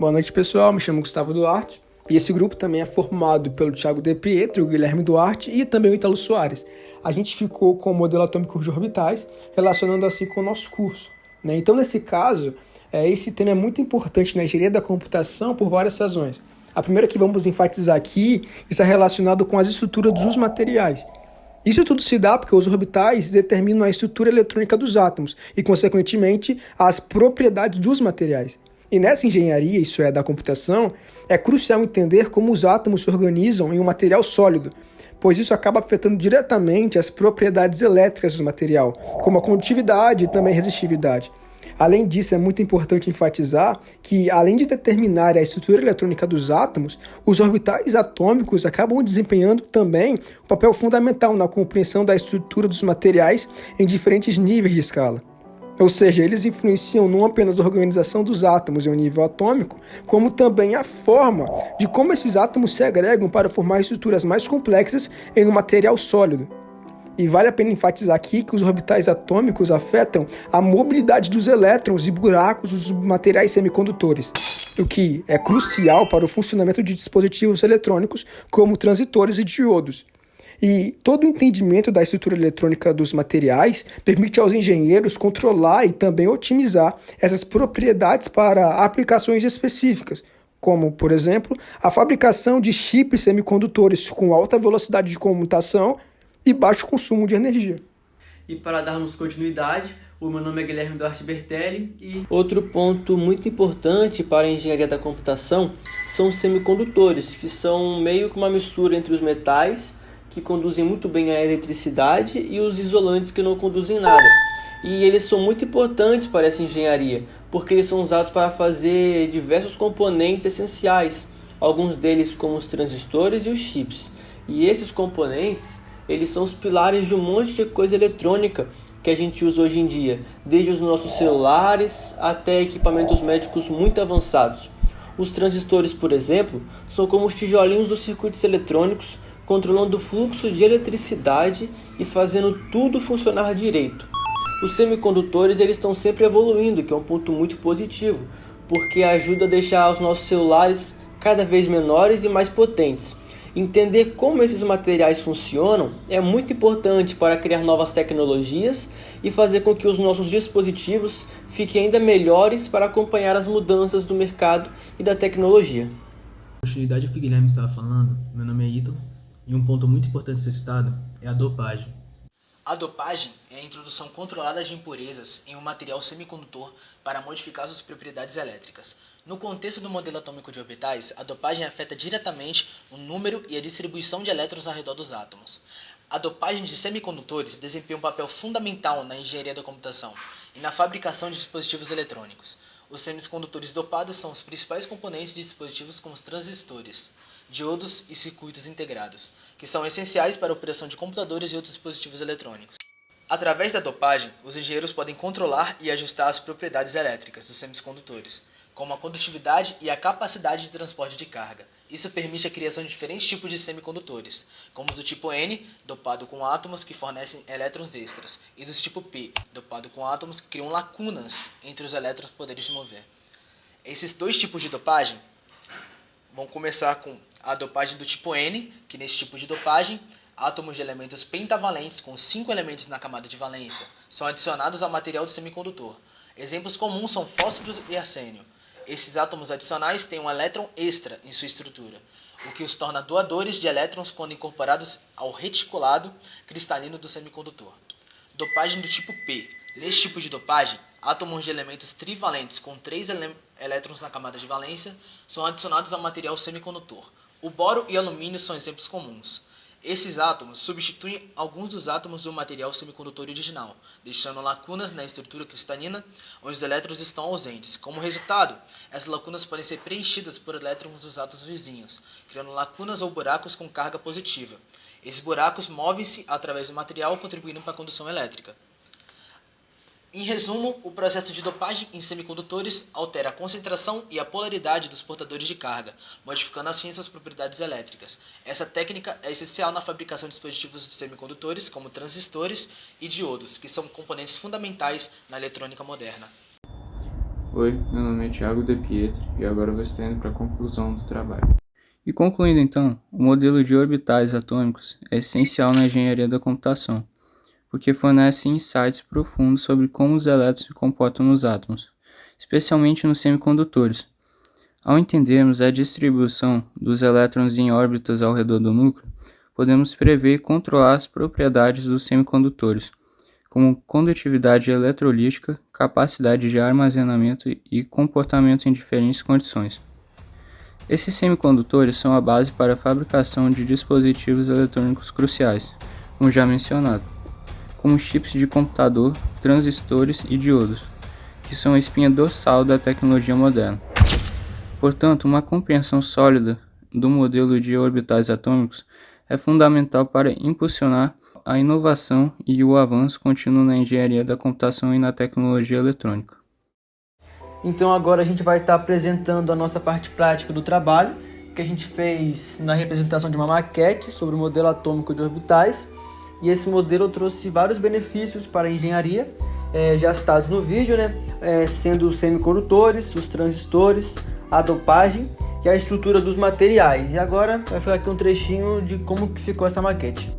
Boa noite, pessoal. Me chamo Gustavo Duarte e esse grupo também é formado pelo Thiago De Pietro, o Guilherme Duarte e também o Ítalo Soares. A gente ficou com o modelo atômico de orbitais, relacionando assim com o nosso curso, né? Então, nesse caso, esse tema é muito importante na engenharia da computação por várias razões. A primeira que vamos enfatizar aqui está relacionado com as estruturas dos materiais. Isso tudo se dá porque os orbitais determinam a estrutura eletrônica dos átomos e, consequentemente, as propriedades dos materiais. E nessa engenharia, isso é, da computação, é crucial entender como os átomos se organizam em um material sólido, pois isso acaba afetando diretamente as propriedades elétricas do material, como a condutividade e também a resistividade. Além disso, é muito importante enfatizar que, além de determinar a estrutura eletrônica dos átomos, os orbitais atômicos acabam desempenhando também um papel fundamental na compreensão da estrutura dos materiais em diferentes níveis de escala. Ou seja, eles influenciam não apenas a organização dos átomos em um nível atômico, como também a forma de como esses átomos se agregam para formar estruturas mais complexas em um material sólido. E vale a pena enfatizar aqui que os orbitais atômicos afetam a mobilidade dos elétrons e buracos dos materiais semicondutores, o que é crucial para o funcionamento de dispositivos eletrônicos como transitores e diodos. E todo o entendimento da estrutura eletrônica dos materiais permite aos engenheiros controlar e também otimizar essas propriedades para aplicações específicas, como, por exemplo, a fabricação de chips semicondutores com alta velocidade de comutação e baixo consumo de energia. E para darmos continuidade, o meu nome é Guilherme Duarte Bertelli e outro ponto muito importante para a engenharia da computação são os semicondutores, que são meio que uma mistura entre os metais, que conduzem muito bem a eletricidade, e os isolantes, que não conduzem nada. E eles são muito importantes para essa engenharia, porque eles são usados para fazer diversos componentes essenciais, alguns deles como os transistores e os chips. E esses componentes, eles são os pilares de um monte de coisa eletrônica que a gente usa hoje em dia, desde os nossos celulares até equipamentos médicos muito avançados. Os transistores, por exemplo, são como os tijolinhos dos circuitos eletrônicos, controlando o fluxo de eletricidade e fazendo tudo funcionar direito. Os semicondutores, eles estão sempre evoluindo, que é um ponto muito positivo, porque ajuda a deixar os nossos celulares cada vez menores e mais potentes. Entender como esses materiais funcionam é muito importante para criar novas tecnologias e fazer com que os nossos dispositivos fiquem ainda melhores para acompanhar as mudanças do mercado e da tecnologia. Continuidade do que o Guilherme estava falando, meu nome é Ítalo, e um ponto muito importante a ser citado é a dopagem. A dopagem é a introdução controlada de impurezas em um material semicondutor para modificar suas propriedades elétricas. No contexto do modelo atômico de orbitais, a dopagem afeta diretamente o número e a distribuição de elétrons ao redor dos átomos. A dopagem de semicondutores desempenha um papel fundamental na engenharia da computação e na fabricação de dispositivos eletrônicos. Os semicondutores dopados são os principais componentes de dispositivos como os transistores, diodos e circuitos integrados, que são essenciais para a operação de computadores e outros dispositivos eletrônicos. Através da dopagem, os engenheiros podem controlar e ajustar as propriedades elétricas dos semicondutores, como a condutividade e a capacidade de transporte de carga. Isso permite a criação de diferentes tipos de semicondutores, como os do tipo N, dopado com átomos que fornecem elétrons extras, e dos tipo P, dopado com átomos que criam lacunas entre os elétrons poderem se mover. Esses dois tipos de dopagem vão começar com a dopagem do tipo N, que nesse tipo de dopagem, átomos de elementos pentavalentes com 5 elementos na camada de valência são adicionados ao material do semicondutor. Exemplos comuns são fósforos e arsênio. Esses átomos adicionais têm um elétron extra em sua estrutura, o que os torna doadores de elétrons quando incorporados ao reticulado cristalino do semicondutor. Dopagem do tipo P. Neste tipo de dopagem, átomos de elementos trivalentes com 3 elétrons na camada de valência são adicionados ao material semicondutor. O boro e alumínio são exemplos comuns. Esses átomos substituem alguns dos átomos do material semicondutor original, deixando lacunas na estrutura cristalina onde os elétrons estão ausentes. Como resultado, essas lacunas podem ser preenchidas por elétrons dos átomos vizinhos, criando lacunas ou buracos com carga positiva. Esses buracos movem-se através do material, contribuindo para a condução elétrica. Em resumo, o processo de dopagem em semicondutores altera a concentração e a polaridade dos portadores de carga, modificando assim suas propriedades elétricas. Essa técnica é essencial na fabricação de dispositivos de semicondutores, como transistores e diodos, que são componentes fundamentais na eletrônica moderna. Oi, meu nome é Thiago De Pietri e agora eu vou estar indo para a conclusão do trabalho. E concluindo então, o modelo de orbitais atômicos é essencial na engenharia da computação, porque fornece insights profundos sobre como os elétrons se comportam nos átomos, especialmente nos semicondutores. Ao entendermos a distribuição dos elétrons em órbitas ao redor do núcleo, podemos prever e controlar as propriedades dos semicondutores, como condutividade eletrolítica, capacidade de armazenamento e comportamento em diferentes condições. Esses semicondutores são a base para a fabricação de dispositivos eletrônicos cruciais, como já mencionado, como chips de computador, transistores e diodos, que são a espinha dorsal da tecnologia moderna. Portanto, uma compreensão sólida do modelo de orbitais atômicos é fundamental para impulsionar a inovação e o avanço contínuo na engenharia da computação e na tecnologia eletrônica. Então agora a gente vai estar apresentando a nossa parte prática do trabalho, que a gente fez na representação de uma maquete sobre o modelo atômico de orbitais. E esse modelo trouxe vários benefícios para a engenharia, já citados no vídeo, sendo os semicondutores, os transistores, a dopagem e a estrutura dos materiais. E agora vai ficar aqui um trechinho de como que ficou essa maquete.